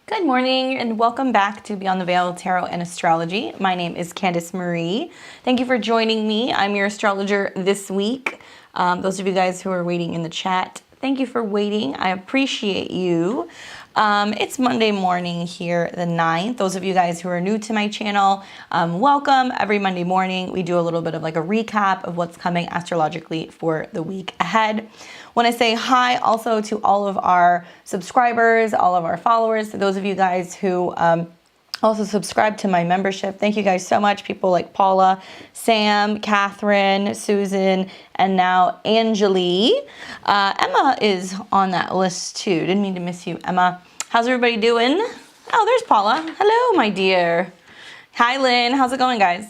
Good morning and welcome back to Beyond the Veil Tarot and Astrology. My name is Candice Marie. Thank you for joining me. I'm your astrologer this week. Those of you guys who are waiting in the chat, thank you for waiting. I appreciate you. It's Monday morning here, the 9th. Those of you guys who are new to my channel, welcome. Every Monday morning, we do a little bit of like a recap of what's coming astrologically for the week ahead. Want to say hi also to all of our subscribers, all of our followers, to those of you guys who also subscribe to my membership. Thank you guys so much. People like Paula, Sam, Catherine, Susan, and now Angeli. Emma is on that list too. Didn't mean to miss you, Emma. How's everybody doing? Oh, there's Paula. Hello, my dear. Hi, Lynn. How's it going, guys?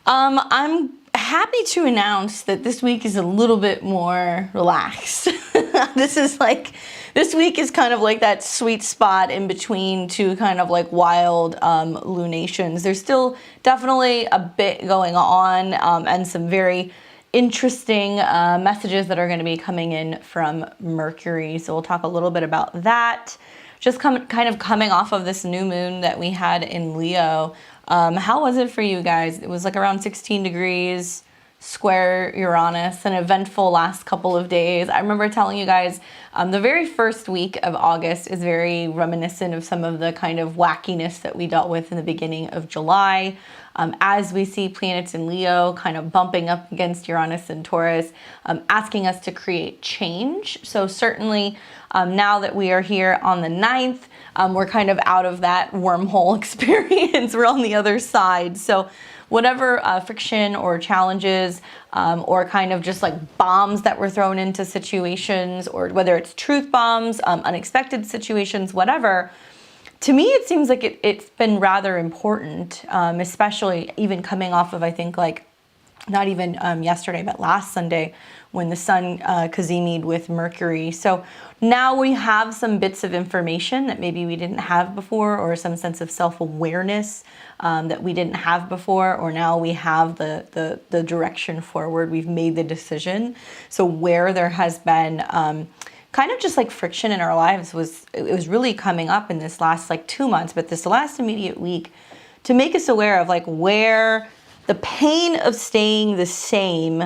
I'm happy to announce that this week is a little bit more relaxed. This week is kind of like that sweet spot in between two kind of like wild lunations. There's still definitely a bit going on and some very interesting messages that are going to be coming in from Mercury. So we'll talk a little bit about that. Just kind of coming off of this new moon that we had in Leo. How was it for you guys? It was like around 16 degrees, square Uranus, an eventful last couple of days. I remember telling you guys the very first week of August is very reminiscent of some of the kind of wackiness that we dealt with in the beginning of July. As we see planets in Leo kind of bumping up against Uranus and Taurus, asking us to create change. So certainly now that we are here on the 9th, we're kind of out of that wormhole experience. We're on the other side. So whatever friction or challenges or kind of just like bombs that were thrown into situations, or whether it's truth bombs, unexpected situations, whatever, to me it seems like it's been rather important, especially even coming off of, I think, like not even yesterday, but last Sunday when the sun kazemied with Mercury. So now we have some bits of information that maybe we didn't have before, or some sense of self-awareness that we didn't have before, or now we have the direction forward. We've made the decision. So where there has been kind of just like friction in our lives, it was really coming up in this last like 2 months, but this last immediate week, to make us aware of like where the pain of staying the same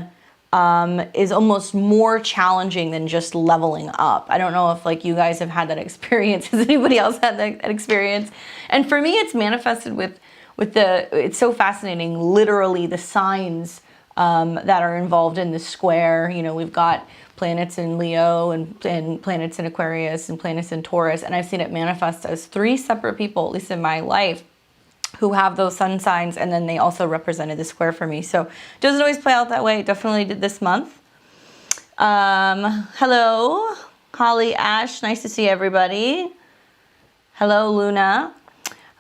is almost more challenging than just leveling up. I don't know if like you guys have had that experience. Has anybody else had that experience? And for me, it's manifested with it's so fascinating, literally the signs that are involved in the square. You know, we've got planets in Leo and planets in Aquarius and planets in Taurus, and I've seen it manifest as 3 separate people, at least in my life, who have those sun signs, and then they also represented the square for me. So it doesn't always play out that way. It definitely did this month. Hello, Holly, Ash, nice to see everybody. Hello, Luna.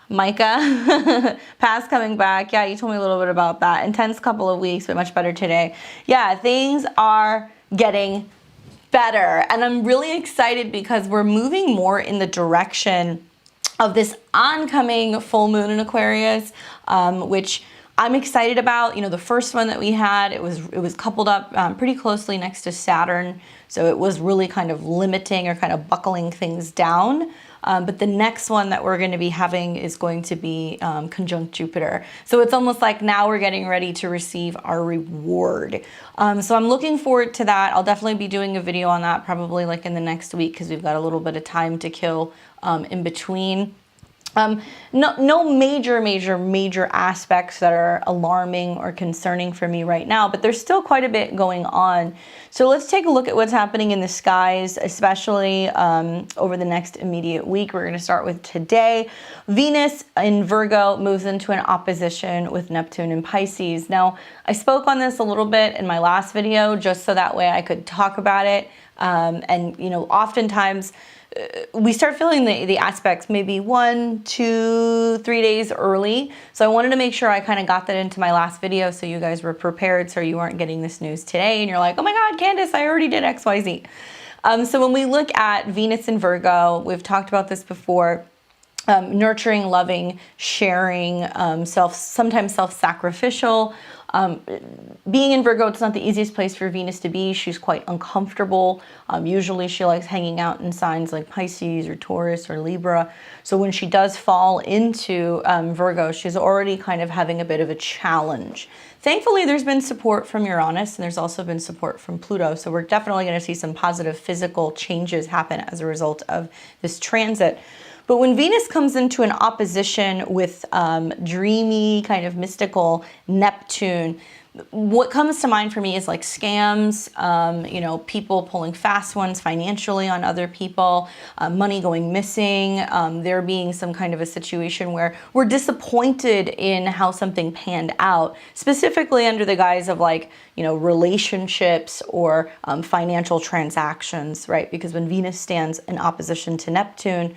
Micah, Past coming back. Yeah, you told me a little bit about that. Intense couple of weeks, but much better today. Yeah, things are getting better. And I'm really excited because we're moving more in the direction of this oncoming full moon in Aquarius, which I'm excited about. You know, the first one that we had, it was coupled up pretty closely next to Saturn. So it was really kind of limiting or kind of buckling things down. But the next one that we're going to be having is going to be conjunct Jupiter. So it's almost like now we're getting ready to receive our reward. So I'm looking forward to that. I'll definitely be doing a video on that probably like in the next week, because we've got a little bit of time to kill in between. No major aspects that are alarming or concerning for me right now, but there's still quite a bit going on. So let's take a look at what's happening in the skies, especially over the next immediate week. We're going to start with today. Venus in Virgo moves into an opposition with Neptune and Pisces. Now, I spoke on this a little bit in my last video, just so that way I could talk about it. And, you know, oftentimes we start feeling the aspects maybe 1, 2, 3 days early. So I wanted to make sure I kind of got that into my last video so you guys were prepared, so you weren't getting this news today and you're like, oh my God, Candice, I already did XYZ. So when we look at Venus in Virgo, we've talked about this before, nurturing, loving, sharing, sometimes self-sacrificial, Being in Virgo, it's not the easiest place for Venus to be. She's quite uncomfortable. Usually she likes hanging out in signs like Pisces or Taurus or Libra. So when she does fall into Virgo, she's already kind of having a bit of a challenge. Thankfully, there's been support from Uranus, and there's also been support from Pluto. So we're definitely going to see some positive physical changes happen as a result of this transit. But when Venus comes into an opposition with dreamy, kind of mystical Neptune, what comes to mind for me is like scams, people pulling fast ones financially on other people, money going missing, there being some kind of a situation where we're disappointed in how something panned out, specifically under the guise of relationships or financial transactions, right? Because when Venus stands in opposition to Neptune,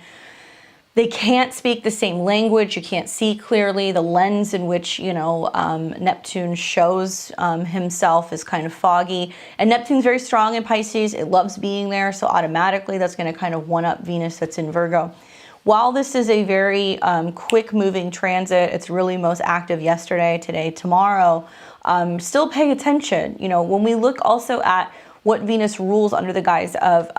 they can't speak the same language. You can't see clearly. The lens in which, Neptune shows himself is kind of foggy. And Neptune's very strong in Pisces. It loves being there. So automatically that's going to kind of one-up Venus that's in Virgo. While this is a very quick moving transit, it's really most active yesterday, today, tomorrow, still pay attention. When we look also at what Venus rules under the guise of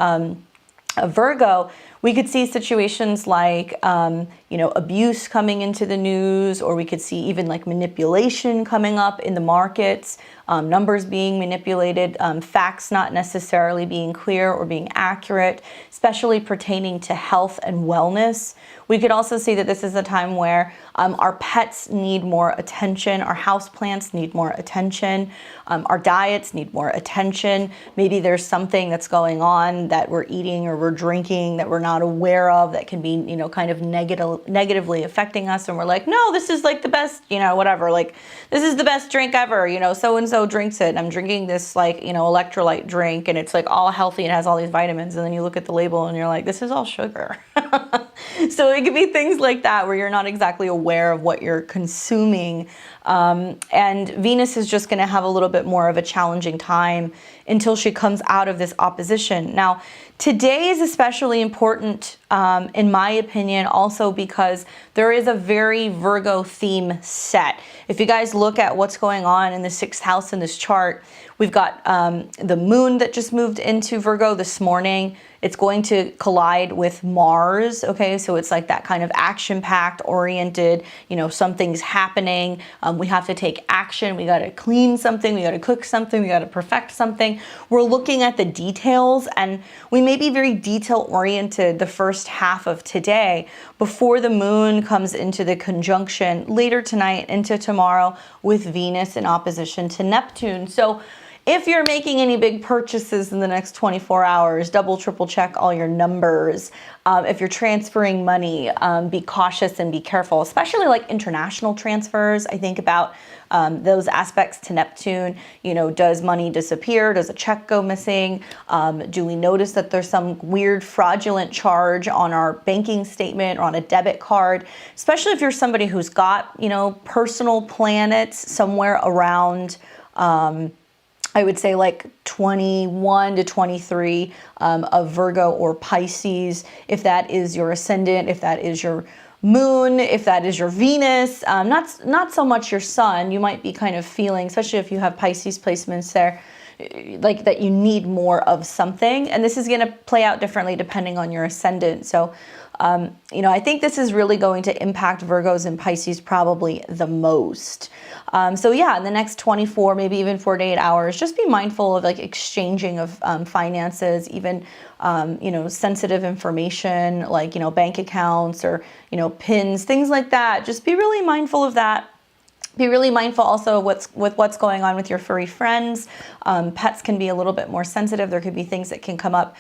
Virgo, we could see situations like, abuse coming into the news, or we could see even like manipulation coming up in the markets, numbers being manipulated, facts not necessarily being clear or being accurate, especially pertaining to health and wellness. We could also see that this is a time where our pets need more attention, our houseplants need more attention, our diets need more attention. Maybe there's something that's going on that we're eating or we're drinking that we're not aware of that can be, kind of negatively affecting us. And we're like, no, this is like the best, whatever, like this is the best drink ever, so-and-so drinks it. And I'm drinking this electrolyte drink and it's like all healthy and has all these vitamins. And then you look at the label and you're like, this is all sugar. So it could be things like that where you're not exactly aware of what you're consuming. And Venus is just going to have a little bit more of a challenging time until she comes out of this opposition. Now, today is especially important, in my opinion, also because there is a very Virgo theme set. If you guys look at what's going on in the 6th house in this chart, we've got the moon that just moved into Virgo this morning. It's going to collide with Mars, okay? So it's like that kind of action-packed, oriented, something's happening. We have to take action. We got to clean something. We got to cook something. We got to perfect something. We're looking at the details, and we may be very detail-oriented the first half of today before the moon comes into the conjunction later tonight into tomorrow with Venus in opposition to Neptune. So if you're making any big purchases in the next 24 hours, double, triple check all your numbers. If you're transferring money, be cautious and be careful, especially like international transfers. I think about those aspects to Neptune. Does money disappear? Does a check go missing? Do we notice that there's some weird fraudulent charge on our banking statement or on a debit card? Especially if you're somebody who's got, personal planets somewhere around, I would say like 21 to 23 of Virgo or Pisces, if that is your ascendant, if that is your moon, if that is your Venus, not so much your sun. You might be kind of feeling, especially if you have Pisces placements there, like that you need more of something. And this is going to play out differently depending on your ascendant. So, I think this is really going to impact Virgos and Pisces probably the most. In the next 24, maybe even 48 hours, just be mindful of like exchanging of finances, even, sensitive information like, bank accounts or, PINs, things like that. Just be really mindful of that. Be really mindful also with what's going on with your furry friends. Pets can be a little bit more sensitive. There could be things that can come up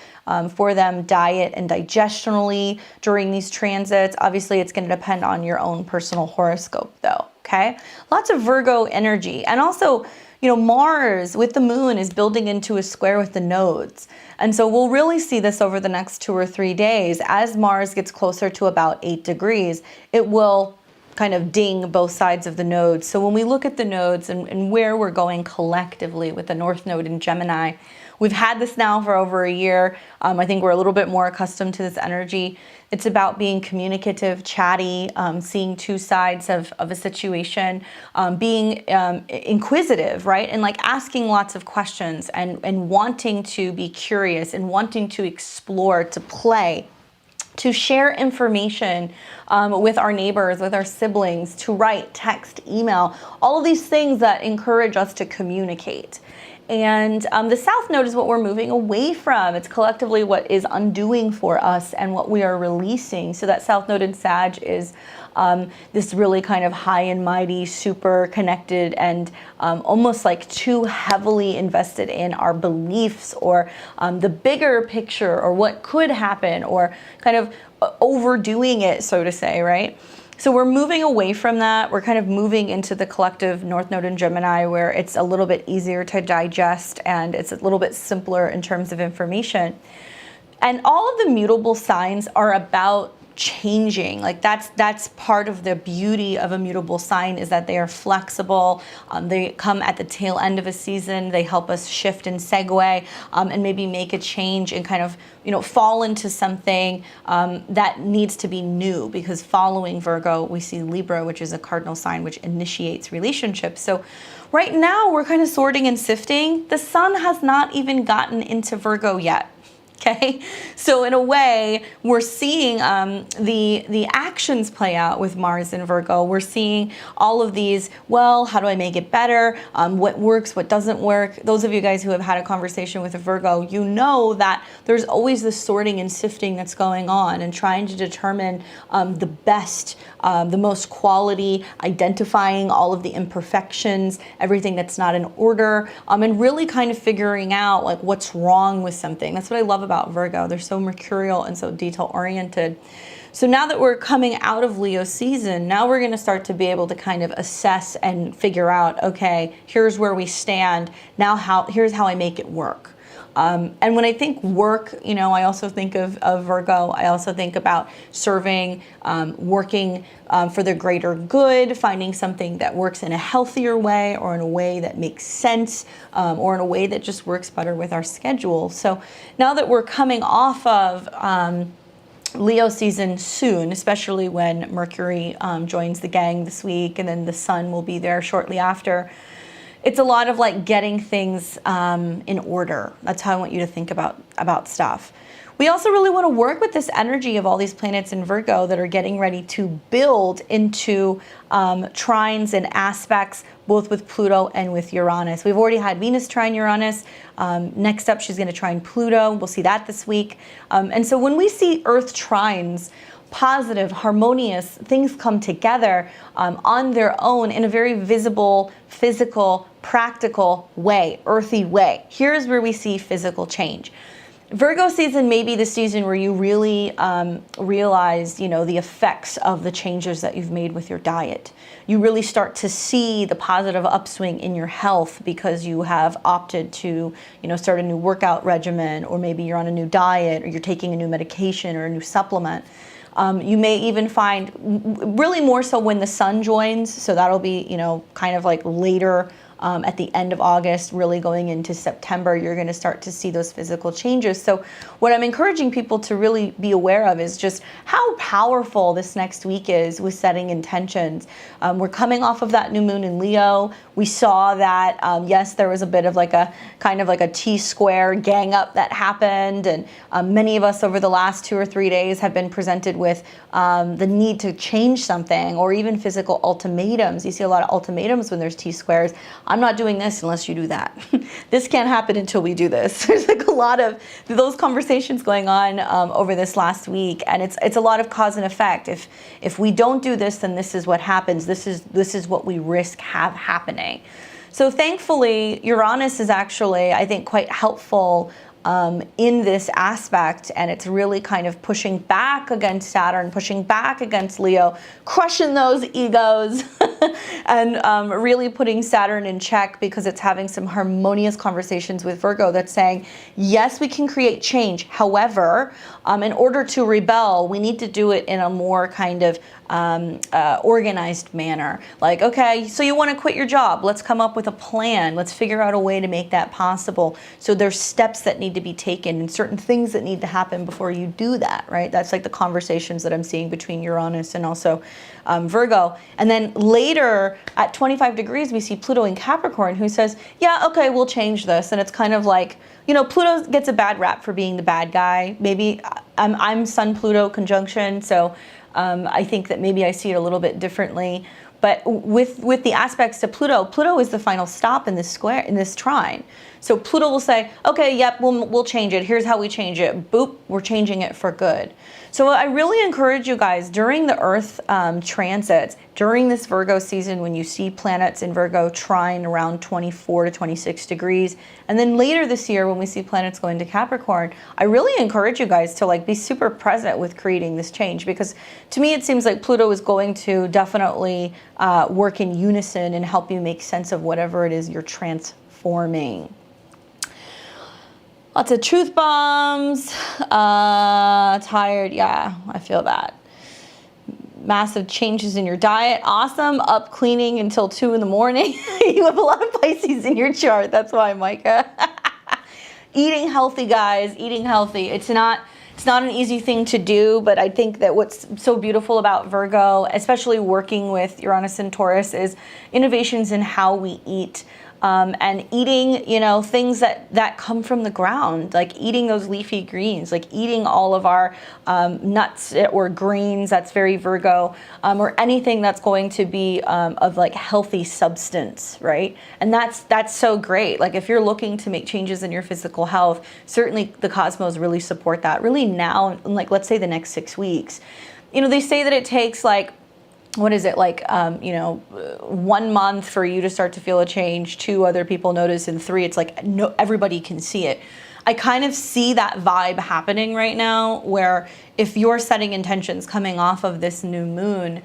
for them, diet and digestionally during these transits. Obviously, it's going to depend on your own personal horoscope though, okay? Lots of Virgo energy. And also, Mars with the moon is building into a square with the nodes. And so we'll really see this over the next 2 or 3 days. As Mars gets closer to about 8 degrees, it will kind of ding both sides of the nodes. So when we look at the nodes and where we're going collectively with the North Node in Gemini, We've had this now for over a year. I think we're a little bit more accustomed to this energy. It's about being communicative, chatty, seeing two sides of a situation, being inquisitive, right? And like asking lots of questions and wanting to be curious and wanting to explore, to play, to share information with our neighbors, with our siblings, to write, text, email, all of these things that encourage us to communicate. And the South Node is what we're moving away from. It's collectively what is undoing for us and what we are releasing. So that South Node in Sag is this really kind of high and mighty, super connected, and almost like too heavily invested in our beliefs or the bigger picture or what could happen, or kind of overdoing it, so to say, right? So we're moving away from that. We're kind of moving into the collective North Node in Gemini, where it's a little bit easier to digest and it's a little bit simpler in terms of information. And all of the mutable signs are about changing. Like that's part of the beauty of a mutable sign, is that they are flexible. They come at the tail end of a season. They help us shift and segue and maybe make a change and kind of, fall into something that needs to be new, because following Virgo, we see Libra, which is a cardinal sign, which initiates relationships. So right now we're kind of sorting and sifting. The sun has not even gotten into Virgo yet. Okay, so in a way, we're seeing the actions play out with Mars in Virgo. We're seeing all of these, well, how do I make it better? What works, what doesn't work? Those of you guys who have had a conversation with a Virgo, you know that there's always this sorting and sifting that's going on and trying to determine the best, the most quality, identifying all of the imperfections, everything that's not in order, and really kind of figuring out like what's wrong with something. That's what I love about Virgo. They're so mercurial and so detail oriented. So now that we're coming out of Leo season, now we're going to start to be able to kind of assess and figure out, okay, here's where we stand. Now here's how I make it work. And when I think work, I also think of Virgo. I also think about serving, working for the greater good, finding something that works in a healthier way, or in a way that makes sense, or in a way that just works better with our schedule. So now that we're coming off of Leo season soon, especially when Mercury joins the gang this week, and then the sun will be there shortly after, it's a lot of like getting things in order. That's how I want you to think about stuff. We also really want to work with this energy of all these planets in Virgo that are getting ready to build into trines and aspects, both with Pluto and with Uranus. We've already had Venus trine Uranus. Next up, she's going to trine Pluto. We'll see that this week. And so when we see Earth trines, positive, harmonious, things come together on their own in a very visible, physical, practical way, earthy way. Here's where we see physical change. Virgo season may be the season where you really realize, the effects of the changes that you've made with your diet. You really start to see the positive upswing in your health because you have opted to, start a new workout regimen, or maybe you're on a new diet, or you're taking a new medication or a new supplement. You may even find, really more so when the sun joins, so that'll be, kind of like later at the end of August, really going into September, you're going to start to see those physical changes. So what I'm encouraging people to really be aware of is just how powerful this next week is with setting intentions. We're coming off of that new moon in Leo. We saw that, yes, there was a bit of like a kind of like a T-square gang up that happened. And many of us over the last 2 or 3 days have been presented with the need to change something, or even physical ultimatums. You see a lot of ultimatums when there's T-squares. I'm not doing this unless you do that. This can't happen until we do this. There's like a lot of those conversations going on over this last week, and it's a lot of cause and effect. If we don't do this, then this is what happens. This is what we risk have happening. So thankfully, Uranus is actually, I think, quite helpful in this aspect, and it's really kind of pushing back against Saturn, pushing back against Leo, crushing those egos. and really putting Saturn in check because it's having some harmonious conversations with Virgo that's saying, yes, we can create change. However, in order to rebel, we need to do it in a more kind of organized manner. Like, okay, so you want to quit your job. Let's come up with a plan. Let's figure out a way to make that possible. So there's steps that need to be taken and certain things that need to happen before you do that, right? That's like the conversations that I'm seeing between Uranus and also Virgo. And then later at 25 degrees, we see Pluto in Capricorn, who says, yeah, okay, we'll change this. And it's kind of like, you know, Pluto gets a bad rap for being the bad guy. Maybe I'm Sun-Pluto conjunction, so I think that maybe I see it a little bit differently. But with the aspects to Pluto, Pluto is the final stop in this square, in this trine. So Pluto will say, okay, yep, we'll change it. Here's how we change it. Boop, we're changing it for good. So I really encourage you guys during the Earth transits, during this Virgo season, when you see planets in Virgo trine around 24 to 26 degrees, and then later this year when we see planets going to Capricorn, I really encourage you guys to like be super present with creating this change, because to me it seems like Pluto is going to definitely work in unison and help you make sense of whatever it is you're transforming. Lots of truth bombs, tired, yeah, I feel that. Massive changes in your diet, awesome, up cleaning until 2 in the morning. You have a lot of Pisces in your chart, that's why, Micah. Eating healthy, guys, eating healthy. It's not an easy thing to do, but I think that what's so beautiful about Virgo, especially working with Uranus and Taurus, is innovations in how we eat. And eating, you know, things that come from the ground, like eating those leafy greens, like eating all of our nuts or greens, that's very Virgo, or anything that's going to be of like healthy substance, right? And that's so great. Like if you're looking to make changes in your physical health, certainly the cosmos really support that. Really now, like let's say the next 6 weeks, you know, they say that it takes like, what is it, like, 1 month for you to start to feel a change, 2 other people notice, and 3, it's like no, everybody can see it. I kind of see that vibe happening right now, where if you're setting intentions coming off of this new moon,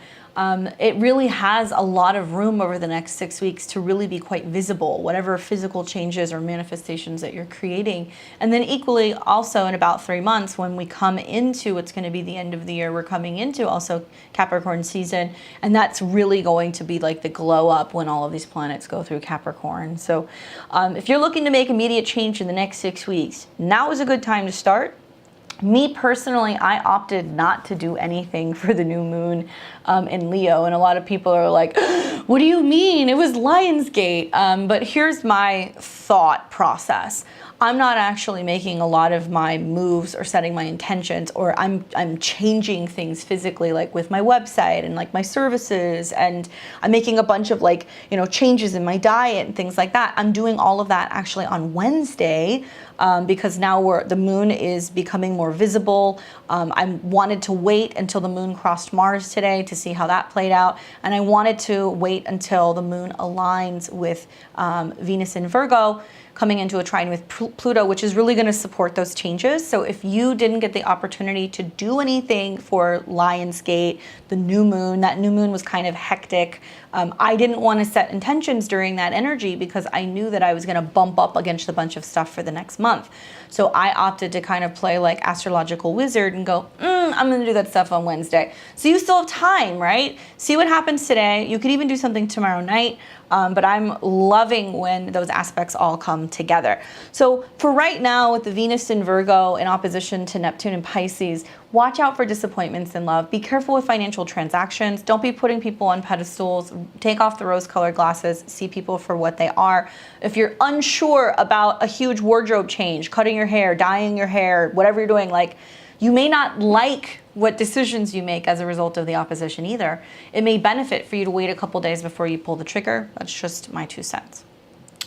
it really has a lot of room over the next 6 weeks to really be quite visible, whatever physical changes or manifestations that you're creating. And then equally also in about 3 months, when we come into what's going to be the end of the year, we're coming into also Capricorn season, and that's really going to be like the glow up when all of these planets go through Capricorn. So if you're looking to make immediate change in the next 6 weeks, now is a good time to start. Me personally, I opted not to do anything for the new moon in Leo. And a lot of people are like, what do you mean? It was Lionsgate. But here's my thought process. I'm not actually making a lot of my moves or setting my intentions, or I'm changing things physically, like with my website and like my services, and I'm making a bunch of like, you know, changes in my diet and things like that. I'm doing all of that actually on Wednesday, because now the moon is becoming more visible. I wanted to wait until the moon crossed Mars today to see how that played out, and I wanted to wait until the moon aligns with Venus in Virgo, coming into a trine with Pluto, which is really going to support those changes. So if you didn't get the opportunity to do anything for Lionsgate, the new moon, that new moon was kind of hectic. I didn't want to set intentions during that energy because I knew that I was going to bump up against a bunch of stuff for the next month. So I opted to kind of play like astrological wizard and go, I'm going to do that stuff on Wednesday. So you still have time, right? See what happens today. You could even do something tomorrow night. But I'm loving when those aspects all come together. So for right now, with the Venus in Virgo in opposition to Neptune and Pisces, watch out for disappointments in love. Be careful with financial transactions. Don't be putting people on pedestals. Take off the rose-colored glasses. See people for what they are. If you're unsure about a huge wardrobe change, cutting your hair, dyeing your hair, whatever you're doing, like, you may not like what decisions you make as a result of the opposition either. It may benefit for you to wait a couple days before you pull the trigger. That's just my 2 cents.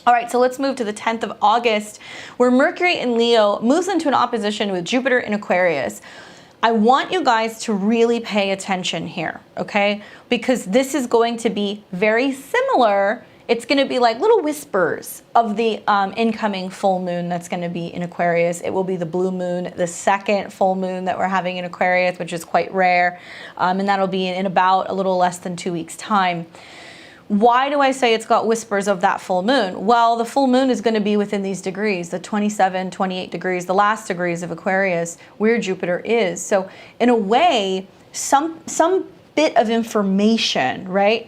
All right, so let's move to the 10th of August, where Mercury in Leo moves into an opposition with Jupiter in Aquarius. I want you guys to really pay attention here, okay? Because this is going to be very similar. It's going to be like little whispers of the incoming full moon that's going to be in Aquarius. It will be the blue moon, the second full moon that we're having in Aquarius, which is quite rare. And that'll be in about a little less than 2 weeks' time. Why do I say it's got whispers of that full moon? Well, the full moon is going to be within these degrees, the 27, 28 degrees, the last degrees of Aquarius, where Jupiter is. So in a way, some bit of information, right?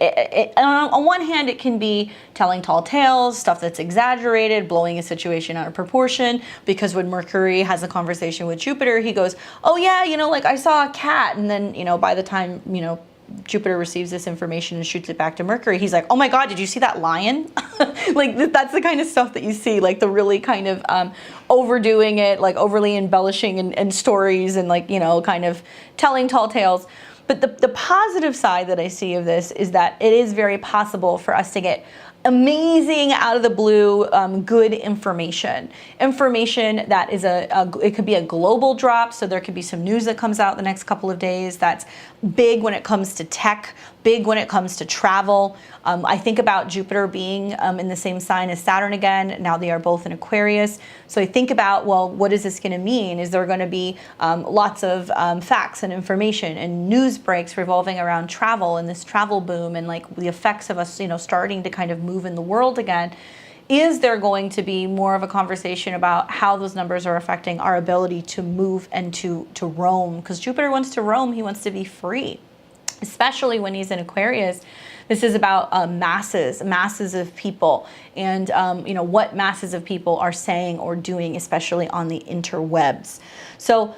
On one hand, it can be telling tall tales, stuff that's exaggerated, blowing a situation out of proportion, because when Mercury has a conversation with Jupiter, he goes, oh yeah, like I saw a cat, and then, by the time, Jupiter receives this information and shoots it back to Mercury, he's like, oh my God, did you see that lion? Like that's the kind of stuff that you see, like the really kind of overdoing it, like overly embellishing and stories and like, kind of telling tall tales. But the positive side that I see of this is that it is very possible for us to get amazing, out of the blue, good information that is it could be a global drop. So there could be some news that comes out the next couple of days that's big when it comes to tech, big when it comes to travel. I think about Jupiter being in the same sign as Saturn again. Now they are both in Aquarius. So I think about, well, what is this going to mean? Is there going to be lots of facts and information and news breaks revolving around travel and this travel boom and like the effects of us, starting to kind of move in the world again? Is there going to be more of a conversation about how those numbers are affecting our ability to move and to roam? Because Jupiter wants to roam, he wants to be free, especially when he's in Aquarius. This is about masses of people, and what masses of people are saying or doing, especially on the interwebs. So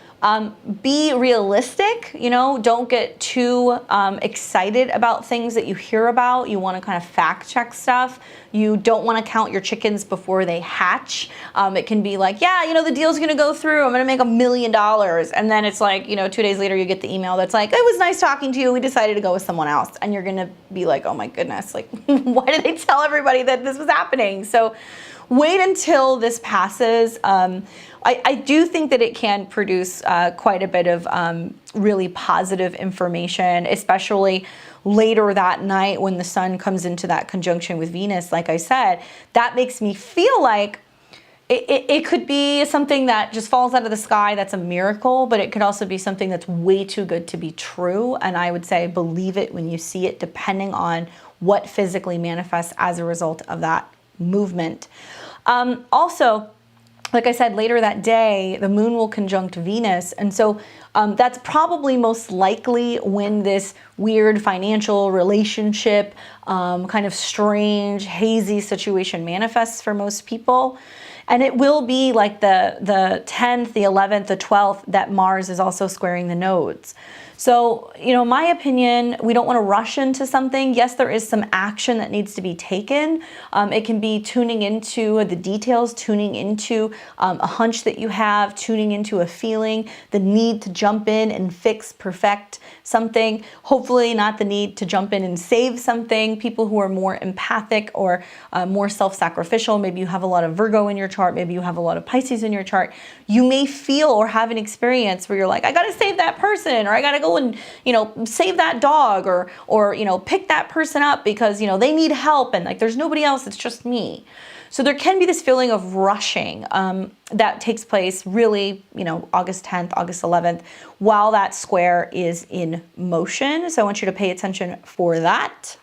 be realistic, don't get too excited about things that you hear about. You want to kind of fact check stuff. You don't want to count your chickens before they hatch. It can be like, yeah, the deal's going to go through. I'm going to make $1 million. And then it's like, 2 days later, you get the email that's like, it was nice talking to you. We decided to go with someone else. And you're going to be like, oh my goodness, like, why did they tell everybody that this was happening? So wait until this passes. I do think that it can produce quite a bit of really positive information, especially later that night when the sun comes into that conjunction with Venus. Like I said, that makes me feel like it could be something that just falls out of the sky. That's a miracle, but it could also be something that's way too good to be true. And I would say believe it when you see it, depending on what physically manifests as a result of that movement. Also, like I said, later that day, the moon will conjunct Venus. And so that's probably most likely when this weird financial relationship, kind of strange, hazy situation manifests for most people. And it will be like the 10th, the 11th, the 12th that Mars is also squaring the nodes. So, in my opinion, we don't want to rush into something. Yes, there is some action that needs to be taken. It can be tuning into the details, tuning into a hunch that you have, tuning into a feeling, the need to jump in and fix, perfect something. Hopefully not the need to jump in and save something. People who are more empathic or more self-sacrificial, maybe you have a lot of Virgo in your chart, maybe you have a lot of Pisces in your chart, you may feel or have an experience where you're like, I got to save that person, or I got to go and, save that dog, or, pick that person up because, they need help and like there's nobody else, it's just me. So there can be this feeling of rushing that takes place really, August 10th, August 11th, while that square is in motion. So I want you to pay attention for that.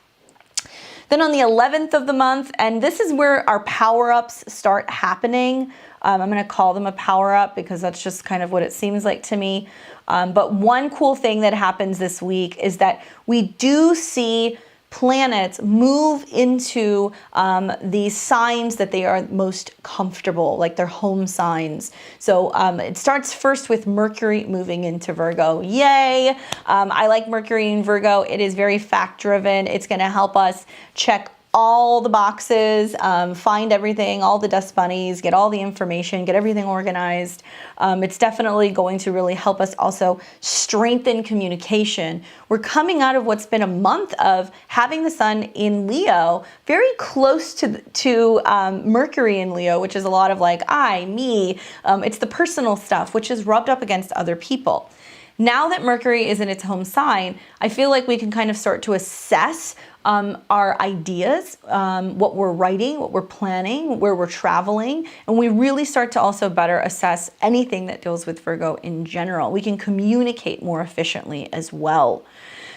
Then on the 11th of the month, and this is where our power-ups start happening. I'm going to call them a power-up because that's just kind of what it seems like to me. But one cool thing that happens this week is that we do see planets move into the signs that they are most comfortable, like their home signs. So it starts first with Mercury moving into Virgo. Yay! I like Mercury in Virgo. It is very fact-driven. It's going to help us check all the boxes, find everything, all the dust bunnies, get all the information, get everything organized. It's definitely going to really help us also strengthen communication. We're coming out of what's been a month of having the sun in Leo, very close to Mercury in Leo, which is a lot of like I, me. It's the personal stuff, which is rubbed up against other people. Now that Mercury is in its home sign, I feel like we can kind of start to assess our ideas, what we're writing, what we're planning, where we're traveling, and we really start to also better assess anything that deals with Virgo in general. We can communicate more efficiently as well.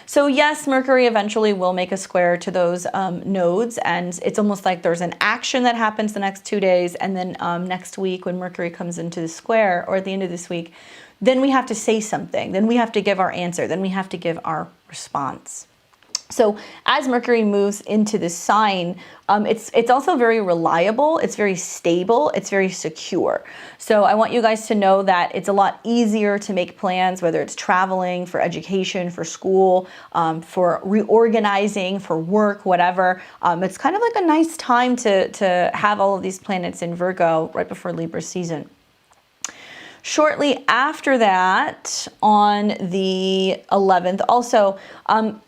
So yes, Mercury eventually will make a square to those nodes, and it's almost like there's an action that happens the next 2 days, and then next week when Mercury comes into the square, or at the end of this week, then we have to say something, then we have to give our answer, then we have to give our response. So as Mercury moves into this sign, it's also very reliable, it's very stable, it's very secure. So I want you guys to know that it's a lot easier to make plans, whether it's traveling, for education, for school, for reorganizing, for work, whatever. It's kind of like a nice time to have all of these planets in Virgo right before Libra season. Shortly after that, on the 11th, also,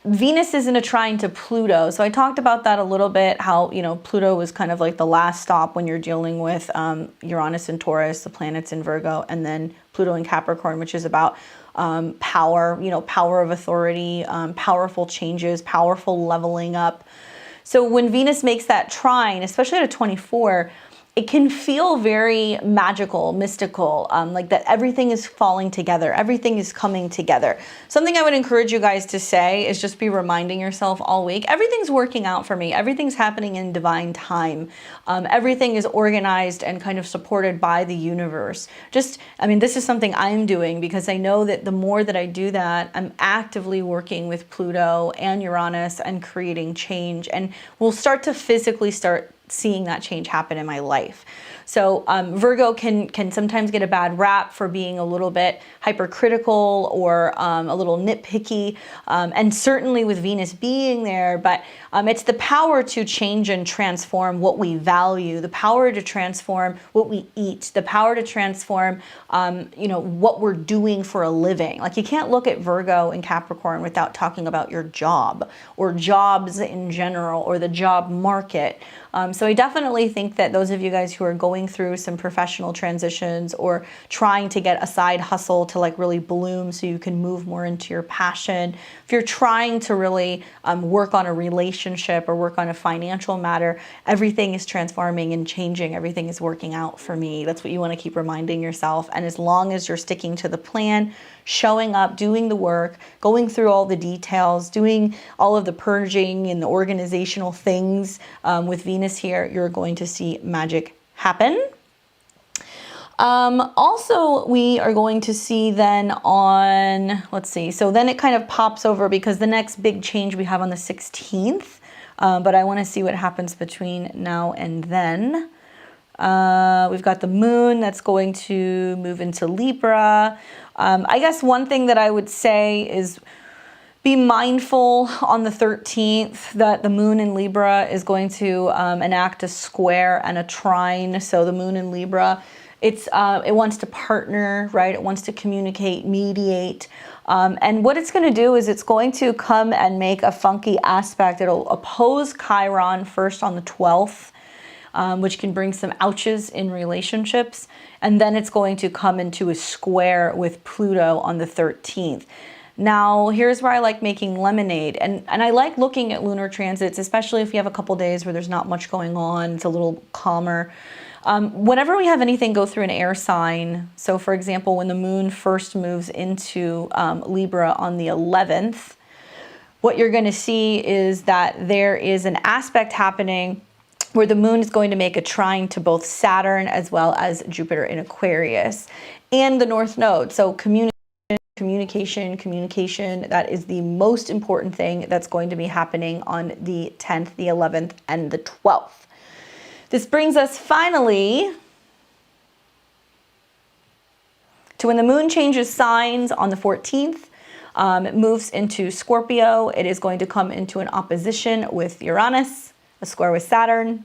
Venus is in a trine to Pluto. So I talked about that a little bit, how, Pluto was kind of like the last stop when you're dealing with Uranus and Taurus, the planets in Virgo, and then Pluto in Capricorn, which is about power, power of authority, powerful changes, powerful leveling up. So when Venus makes that trine, especially at a 24, it can feel very magical, mystical, like that everything is falling together, everything is coming together. Something I would encourage you guys to say is just be reminding yourself all week, everything's working out for me, everything's happening in divine time, everything is organized and kind of supported by the universe. This is something I'm doing because I know that the more that I do that, I'm actively working with Pluto and Uranus and creating change, and we'll start to physically start seeing that change happen in my life. So Virgo can sometimes get a bad rap for being a little bit hypercritical or a little nitpicky, and certainly with Venus being there, but it's the power to change and transform what we value, the power to transform what we eat, the power to transform what we're doing for a living. Like, you can't look at Virgo and Capricorn without talking about your job or jobs in general or the job market. So I definitely think that those of you guys who are going through some professional transitions or trying to get a side hustle to like really bloom so you can move more into your passion, if you're trying to really work on a relationship or work on a financial matter, everything is transforming and changing. Everything is working out for me. That's what you want to keep reminding yourself. And as long as you're sticking to the plan, showing up, doing the work, going through all the details, doing all of the purging and the organizational things with Venus here, you're going to see magic happen. Also, we are going to see then on, let's see, so then it kind of pops over because the next big change we have on the 16th, but I want to see what happens between now and then. We've got the moon that's going to move into Libra. I guess one thing that I would say is be mindful on the 13th that the moon in Libra is going to enact a square and a trine. So the moon in Libra, it wants to partner, right? It wants to communicate, mediate. And what it's going to do is it's going to come and make a funky aspect. It'll oppose Chiron first on the 12th. Which can bring some ouches in relationships. And then it's going to come into a square with Pluto on the 13th. Now, here's where I like making lemonade. And I like looking at lunar transits, especially if you have a couple days where there's not much going on. It's a little calmer. Whenever we have anything go through an air sign, so for example, when the moon first moves into Libra on the 11th, what you're going to see is that there is an aspect happening where the moon is going to make a trine to both Saturn as well as Jupiter in Aquarius and the North Node. So communication, that is the most important thing that's going to be happening on the 10th, the 11th, and the 12th. This brings us finally to when the moon changes signs on the 14th. It moves into Scorpio. It is going to come into an opposition with Uranus, a square with Saturn,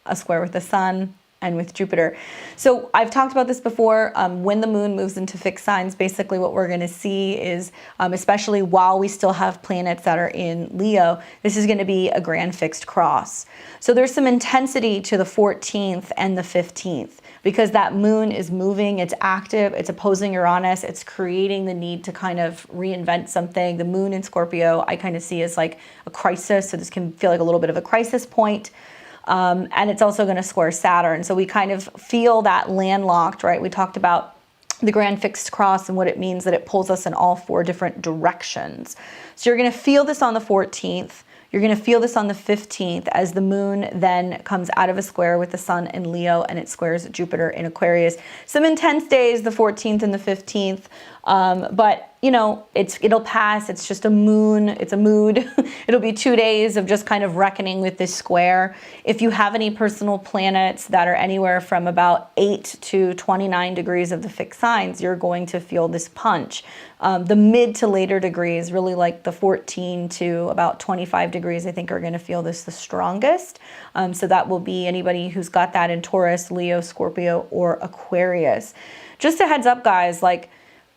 a square with the Sun, and with Jupiter. So I've talked about this before. When the moon moves into fixed signs, basically what we're going to see is, especially while we still have planets that are in Leo, this is going to be a grand fixed cross. So there's some intensity to the 14th and the 15th because that moon is moving, it's active, it's opposing Uranus, it's creating the need to kind of reinvent something. The moon in Scorpio, I kind of see as like a crisis. So this can feel like a little bit of a crisis point. And it's also going to square Saturn. So we kind of feel that landlocked, right? We talked about the grand fixed cross and what it means that it pulls us in all 4 different directions. So you're going to feel this on the 14th. You're going to feel this on the 15th as the moon then comes out of a square with the sun in Leo and it squares Jupiter in Aquarius. Some intense days, the 14th and the 15th. But you know, it'll pass. It's just a moon. It's a mood. It'll be 2 days of just kind of reckoning with this square. If you have any personal planets that are anywhere from about 8 to 29 degrees of the fixed signs, you're going to feel this punch. The mid to later degrees, really like the 14 to about 25 degrees, I think are going to feel this the strongest. So that will be anybody who's got that in Taurus, Leo, Scorpio, or Aquarius. Just a heads up, guys, like,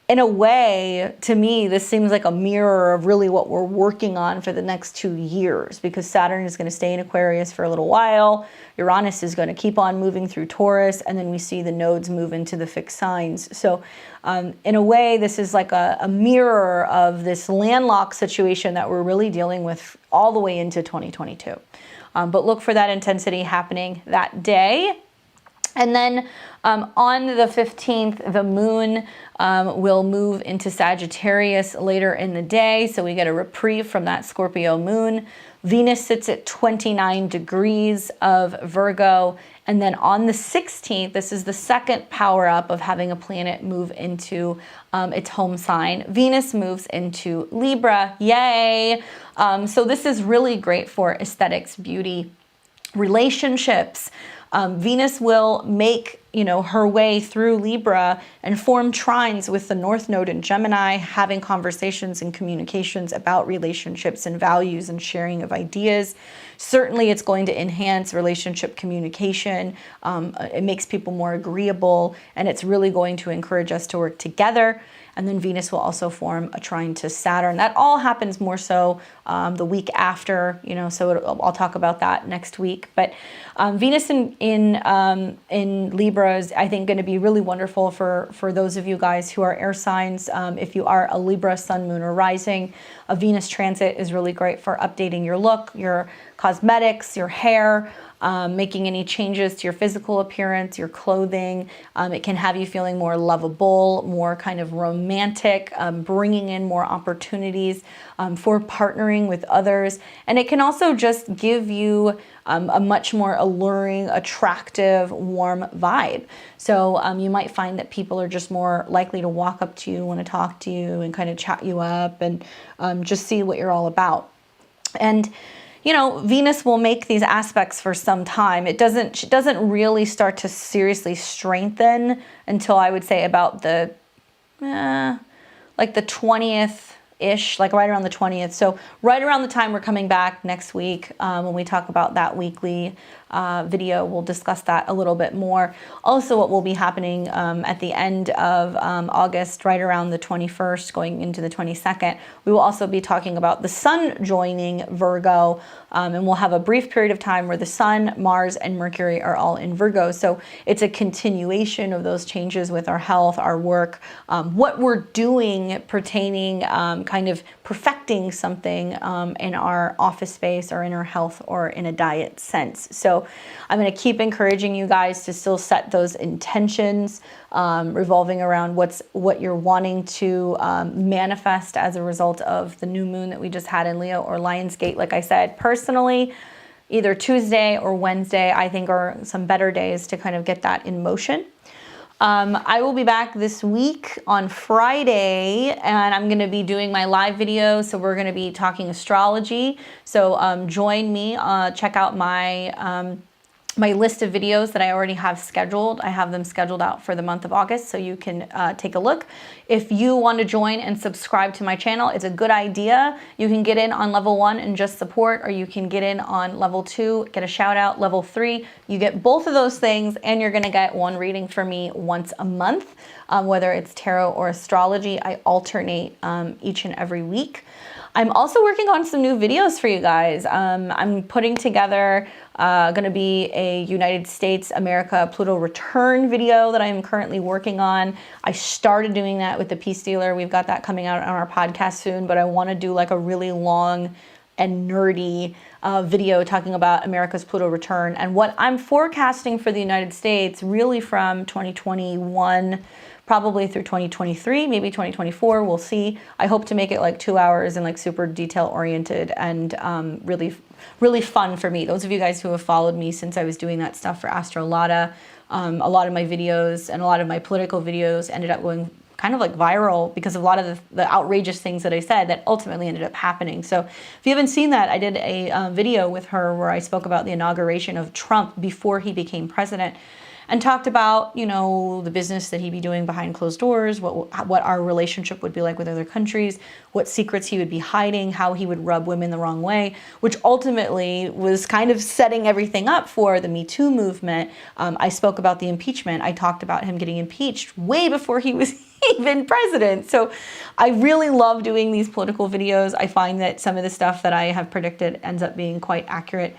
in a way, to me, this seems like a mirror of really what we're working on for the next 2 years, because Saturn is going to stay in Aquarius for a little while. Uranus is going to keep on moving through Taurus, and then we see the nodes move into the fixed signs. So in a way, this is like a mirror of this landlocked situation that we're really dealing with all the way into 2022. But look for that intensity happening that day. And then on the 15th, the moon will move into Sagittarius later in the day. So we get a reprieve from that Scorpio moon. Venus sits at 29 degrees of Virgo. And then on the 16th, this is the second power up of having a planet move into its home sign. Venus moves into Libra. Yay! So this is really great for aesthetics, beauty, relationships. Venus will make, her way through Libra and form trines with the North Node in Gemini, having conversations and communications about relationships and values and sharing of ideas. Certainly, it's going to enhance relationship communication. It makes people more agreeable, and it's really going to encourage us to work together. And then Venus will also form a trine to Saturn. That all happens more so the week after, so I'll talk about that next week. But Venus in Libra is, I think, going to be really wonderful for those of you guys who are air signs. If you are a Libra, sun, moon, or rising, a Venus transit is really great for updating your look, your cosmetics, your hair, making any changes to your physical appearance, your clothing. It can have you feeling more lovable, more kind of romantic, bringing in more opportunities for partnering with others. And it can also just give you a much more alluring, attractive, warm vibe. So you might find that people are just more likely to walk up to you, want to talk to you, and kind of chat you up and just see what you're all about. And Venus will make these aspects for some time. She doesn't really start to seriously strengthen until I would say about the 20th-ish, like right around the 20th. So right around the time we're coming back next week, when we talk about that weekly video, we'll discuss that a little bit more. Also, what will be happening at the end of August, right around the 21st, going into the 22nd, we will also be talking about the sun joining Virgo, and we'll have a brief period of time where the sun, Mars, and Mercury are all in Virgo. So it's a continuation of those changes with our health, our work, what we're doing pertaining, kind of perfecting something in our office space or in our health or in a diet sense. So I'm going to keep encouraging you guys to still set those intentions revolving around what you're wanting to manifest as a result of the new moon that we just had in Leo or Lionsgate. Like I said, personally, either Tuesday or Wednesday, I think are some better days to kind of get that in motion. I will be back this week on Friday, and I'm going to be doing my live video. So we're going to be talking astrology. So join me, check out my my list of videos that I already have scheduled. I have them scheduled out for the month of August, so you can take a look. If you want to join and subscribe to my channel, it's a good idea. You can get in on level 1 and just support, or you can get in on level 2, get a shout out. Level 3, you get both of those things, and you're gonna get one reading from me once a month, whether it's tarot or astrology. I alternate each and every week. I'm also working on some new videos for you guys. I'm putting together gonna be a United States America Pluto return video that I'm currently working on. I started doing that with the Peace Dealer. We've got that coming out on our podcast soon, but I wanna do like a really long and nerdy video talking about America's Pluto return and what I'm forecasting for the United States really from 2021 probably through 2023, maybe 2024, we'll see. I hope to make it like 2 hours and like super detail oriented and really fun for me. Those of you guys who have followed me since I was doing that stuff for Astrology, a lot of my videos and a lot of my political videos ended up going kind of like viral because of a lot of the outrageous things that I said that ultimately ended up happening. So if you haven't seen that, I did a video with her where I spoke about the inauguration of Trump before he became president, and talked about, you know, the business that he'd be doing behind closed doors, what our relationship would be like with other countries, what secrets he would be hiding, how he would rub women the wrong way, which ultimately was kind of setting everything up for the Me Too movement. I spoke about the impeachment. I talked about him getting impeached way before he was even president. So I really love doing these political videos. I find that some of the stuff that I have predicted ends up being quite accurate.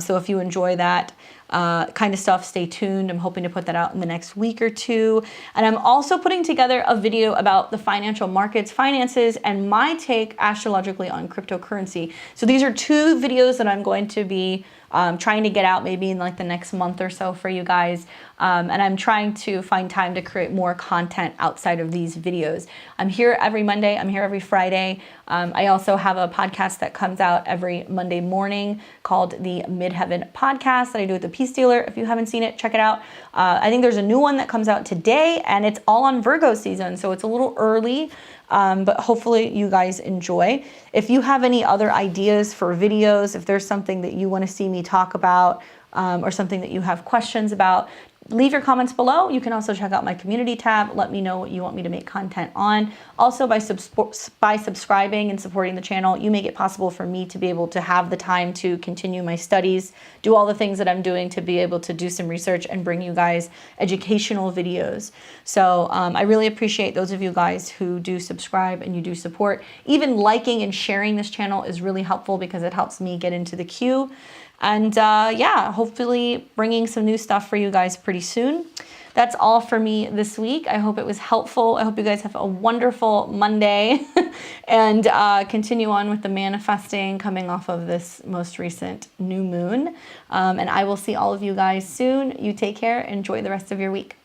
So if you enjoy that kind of stuff, stay tuned. I'm hoping to put that out in the next week or two. And I'm also putting together a video about the financial markets, finances, and my take astrologically on cryptocurrency. So these are 2 videos that I'm going to be trying to get out maybe in like the next month or so for you guys. And I'm trying to find time to create more content outside of these videos. I'm here every Monday. I'm here every Friday. I also have a podcast that comes out every Monday morning called the Midheaven Podcast that I do with the Peace Dealer. If you haven't seen it, check it out. I think there's a new one that comes out today, and it's all on Virgo season, so it's a little early. But hopefully you guys enjoy. If you have any other ideas for videos, if there's something that you want to see me talk about, or something that you have questions about, leave your comments below. You can also check out my community tab. Let me know what you want me to make content on. Also, by subscribing and supporting the channel, you make it possible for me to be able to have the time to continue my studies, do all the things that I'm doing to be able to do some research and bring you guys educational videos. So I really appreciate those of you guys who do subscribe and you do support. Even liking and sharing this channel is really helpful because it helps me get into the queue. And yeah, hopefully bringing some new stuff for you guys pretty soon. That's all for me this week. I hope it was helpful. I hope you guys have a wonderful Monday and continue on with the manifesting coming off of this most recent new moon. And I will see all of you guys soon. You take care. Enjoy the rest of your week.